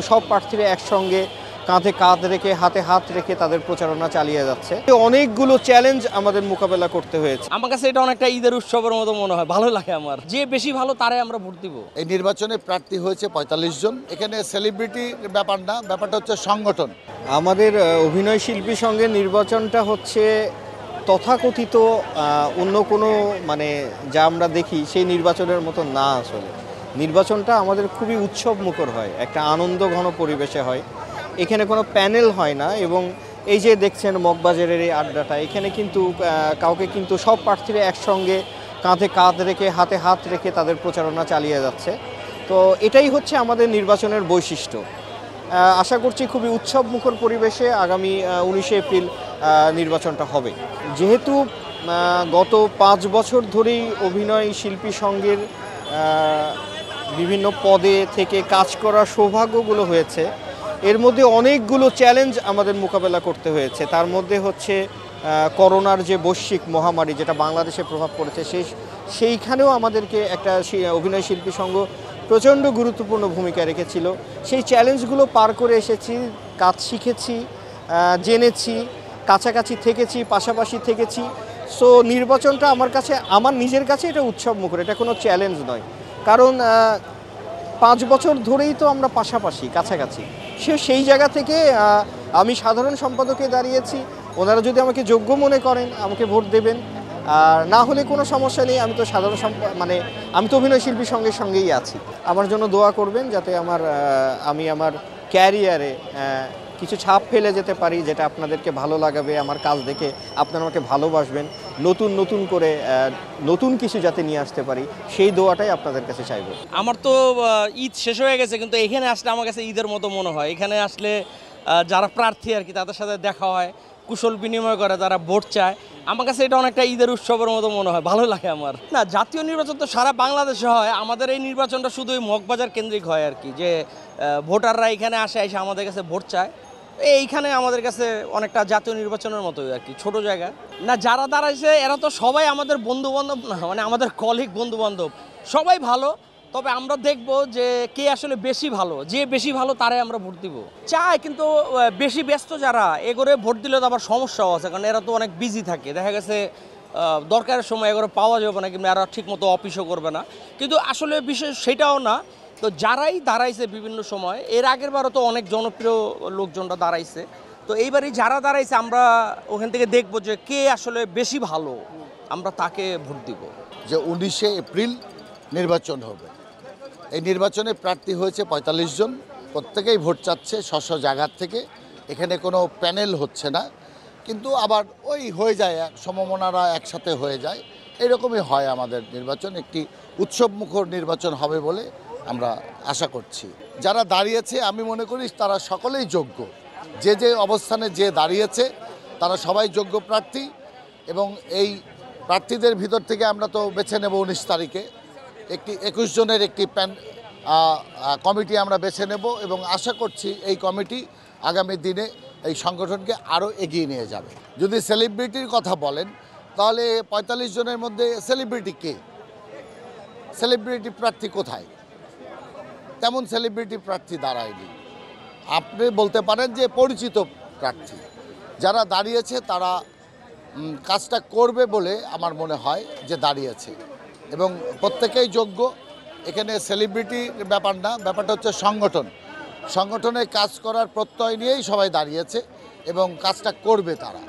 সব প্রার্থীরা একসঙ্গে কাঁধে কাঁধ রেখে হাতে হাত রেখে তাদের প্রচারণা চালিয়ে যাচ্ছে। অনেকগুলো চ্যালেঞ্জ আমাদের মোকাবেলা করতে হয়েছে। আমার কাছে এটা অনেকটা ঈদের উৎসবের মতো মনে হয়, ভালো লাগে আমার। যে বেশি ভালো তারে আমরা ভোট দিব। এই নির্বাচনে প্রার্থী হয়েছে ৪৫ জন। এখানে সেলিব্রিটি ব্যাপার না, ব্যাপারটা হচ্ছে সংগঠন। আমাদের অভিনয় শিল্পী সঙ্গে নির্বাচনটা হচ্ছে তথাকথিত অন্য কোনো যা আমরা দেখি সেই নির্বাচনের মতো না। আসলে নির্বাচনটা আমাদের খুবই উৎসব মুখর হয়, একটা আনন্দ ঘন পরিবেশে হয়। এখানে কোনো প্যানেল হয় না, এবং এই যে দেখছেন মগবাজারের এই আড্ডাটা, এখানে কিন্তু কাউকে কিন্তু সব প্রার্থীরা একসঙ্গে কাঁধে কাঁধ রেখে হাতে হাত রেখে তাদের প্রচারণা চালিয়ে যাচ্ছে। তো এটাই হচ্ছে আমাদের নির্বাচনের বৈশিষ্ট্য। আশা করছি খুবই উৎসব মুখর পরিবেশে আগামী 19শে এপ্রিল নির্বাচনটা হবে। যেহেতু গত 5 বছর ধরেই অভিনয় শিল্পী সংঘের বিভিন্ন পদে থেকে কাজ করার সৌভাগ্যগুলো হয়েছে, এর মধ্যে অনেকগুলো চ্যালেঞ্জ আমাদের মোকাবেলা করতে হয়েছে। তার মধ্যে হচ্ছে করোনার যে বৈশ্বিক মহামারী যেটা বাংলাদেশে প্রভাব পড়েছে, সেইখানেও আমাদেরকে একটা অভিনয় শিল্পী সংঘ প্রচণ্ড গুরুত্বপূর্ণ ভূমিকা রেখেছিল। সেই চ্যালেঞ্জগুলো পার করে এসেছি, কাজ শিখেছি, জেনেছি, কাছাকাছি থেকেছি, পাশাপাশি থেকেছি। সো নির্বাচনটা আমার নিজের কাছে এটা উৎসব মুখর, এটা কোনো চ্যালেঞ্জ নয়। কারণ 5 বছর ধরেই তো আমরা পাশাপাশি কাছাকাছি। সেই জায়গা থেকে আমি সাধারণ সম্পাদকে দাঁড়িয়েছি। ওনারা যদি আমাকে যোগ্য মনে করেন আমাকে ভোট দেবেন, আর না হলে কোনো সমস্যা নেই। আমি তো আমি তো অভিনয় শিল্পীর সঙ্গেই আছি। আমার জন্য দোয়া করবেন যাতে আমি আমার ক্যারিয়ারে কিছু ছাপ ফেলে যেতে পারি, যেটা আপনাদেরকে ভালো লাগাবে। আমার কাজ দেখে আপনারা আমাকে ভালোবাসবেন, নতুন করে নতুন কিছু যাতে নিয়ে আসতে পারি, সেই দোয়াটাই আপনাদের কাছে চাইব। আমার তো ঈদ শেষ হয়ে গেছে, কিন্তু এখানে আসলে আমার কাছে ঈদের মতো মনে হয়। এখানে আসলে যারা প্রার্থী আর কি, তাদের সাথে দেখা হয়, কুশল বিনিময় করে, তারা ভোট চায়। আমার কাছে এটা অনেকটা ঈদের উৎসবের মতো মনে হয়, ভালো লাগে আমার। না, জাতীয় নির্বাচন তো সারা বাংলাদেশে হয়, আমাদের এই নির্বাচনটা শুধু ওই মগবাজার কেন্দ্রিক হয় আর কি, যে ভোটাররা এখানে এসে আমাদের কাছে ভোট চায়। এইখানে আমাদের কাছে অনেকটা জাতীয় নির্বাচনের মতোই আর কি, ছোট জায়গা। না, যারা দাঁড়াইছে এরা তো সবাই আমাদের বন্ধুবান্ধব না, আমাদের কলিগ বন্ধুবান্ধব, সবাই ভালো। তবে আমরা দেখব যে কে আসলে বেশি ভালো, যে বেশি ভালো তারে আমরা ভোট দিব চাই। কিন্তু বেশি ব্যস্ত যারা, এগোরে ভোট দিলে তো আবার সমস্যাও আছে, কারণ এরা তো অনেক বিজি থাকে। দেখা গেছে দরকারের সময় এগোরে পাওয়া যাবে না, কিন্তু এরা ঠিকমতো অফিসও করবে না। কিন্তু আসলে বিষয় সেটাও না। তো যারাই দাঁড়াইছে বিভিন্ন সময়, এর আগের বারও তো অনেক জনপ্রিয় লোকজনরা দাঁড়াইছে। তো এইবারই যারা দাঁড়াইছে আমরা ওখান থেকে দেখব যে কে আসলে বেশি ভালো, আমরা তাকে ভোট দিব। যে 19শে এপ্রিল নির্বাচন হবে, এই নির্বাচনে প্রার্থী হয়েছে ৪৫ জন। প্রত্যেকেই ভোট চাচ্ছে স্ব জায়গার থেকে। এখানে কোনো প্যানেল হচ্ছে না, কিন্তু আবার ওই হয়ে যায়, সমমনারা একসাথে হয়ে যায়। এরকমই হয় আমাদের নির্বাচন। একটি উৎসবমুখর নির্বাচন হবে বলে আমরা আশা করছি। যারা দাঁড়িয়েছে আমি মনে করি তারা সকলেই যোগ্য। যে অবস্থানে যে দাঁড়িয়েছে তারা সবাই যোগ্য প্রার্থী, এবং এই প্রার্থীদের ভিতর থেকে আমরা তো বেছে নেব 19 তারিখে। 21 জনের একটি কমিটি আমরা বেছে নেব, এবং আশা করছি এই কমিটি আগামী দিনে এই সংগঠনকে আরও এগিয়ে নিয়ে যাবে। যদি সেলিব্রিটির কথা বলেন, তাহলে ৪৫ জনের মধ্যে সেলিব্রিটি কে? সেলিব্রিটি প্রার্থী কোথায়? তেমন সেলিব্রিটি প্রার্থী দাঁড়ায়নি। আপনি বলতে পারেন যে পরিচিত প্রার্থী যারা দাঁড়িয়েছে তারা কাজটা করবে বলে আমার মনে হয় যে দাঁড়িয়েছে, এবং প্রত্যেকেই যোগ্য। এখানে সেলিব্রিটির ব্যাপার না, ব্যাপারটা হচ্ছে সংগঠনে কাজ করার প্রত্যয় নিয়েই সবাই দাঁড়িয়েছে, এবং কাজটা করবে তারা।